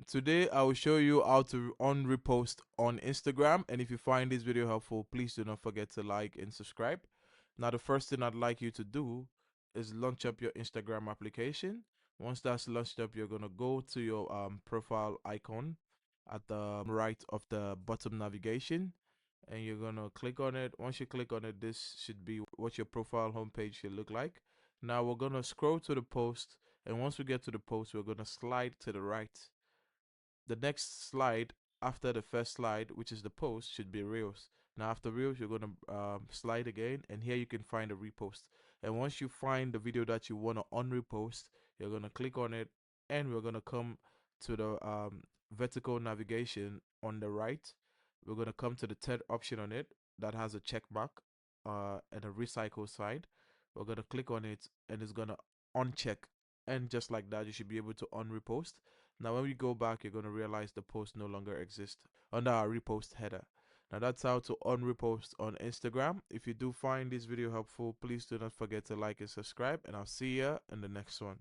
Today I will show you how to unrepost on Instagram, and if you find this video helpful, please do not forget to like and subscribe. Now the first thing I'd like you to do is launch up your Instagram application. Once that's launched up, you're gonna go to your profile icon at the right of the bottom navigation, and you're gonna click on it. Once you click on it, this should be what your profile homepage should look like. Now we're gonna scroll to the post, and once we get to the post, we're gonna slide to the right. The next slide after the first slide, which is the post, should be reels. Now after reels, you're going to slide again, and here you can find a repost. And once you find the video that you want to unrepost, you're going to click on it, and we're going to come to the vertical navigation on the right. We're going to come to the third option on it that has a check mark and a recycle side. We're going to click on it, and it's going to uncheck, and just like that, you should be able to unrepost. Now, when we go back, you're going to realize the post no longer exists under our repost header. Now, that's how to unrepost on Instagram. If you do find this video helpful, please do not forget to like and subscribe, and I'll see you in the next one.